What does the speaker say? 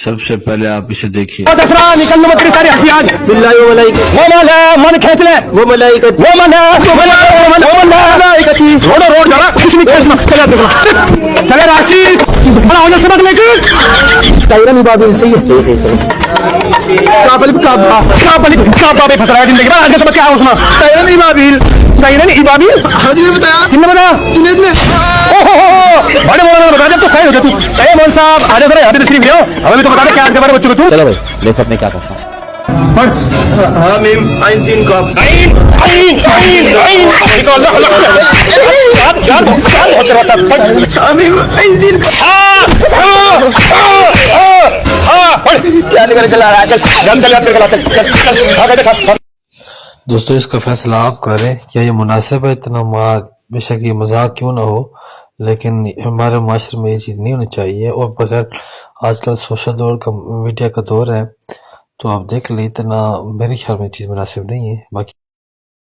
सबसे पहले आप इसे देखिए। दसरा निकल लो तेरी सारी हंसी आज। बिल्लाहि व मलाइकतिही। वो मन है, मन खींच ले। वो मलाइकतिही। वो मन है, वो मन है, वो मलाइकतिही। रोड रोड जरा कुछ नहीं खींचना। चले देखो, चले राशि बड़ा होने सबक लेकर तायरन इबाबिल। सही है, सही सही। काबा में फंस रहा है जिंदगी में। आगे सबक क्या है उसमें? तायरन इबाबिल। तायरन इबाबिल हाजी ने बताया। किसने बताया? जुनैद ने। ओहो बड़े मौलाना ने बताया। जब तो सही हो गया तू। ए मौलाना साहब आजा जरा हदीस शरीफ ले आओ। हमें भी तो बता दे क्या आज के बारे में बच्चों को तू। चलो भाई देखो अपने क्या करता हूँ। हामीम आइन सीन कॉफ। आइन आइन आइन आइन निकाल चार होते रहता। हामीम आइन सीन क्या निकल चला रहा है? चल चल चल। दोस्तों इसका फैसला आप करें, क्या ये मुनासिब है इतना बेशक ये मजाक क्यों ना हो, लेकिन हमारे माशरे में ये चीज़ नहीं होनी चाहिए। और बगैर आजकल सोशल दौर का मीडिया का दौर है, तो आप देख लें, इतना मेरे ख्याल में चीज़ मुनासिब नहीं है। बाकी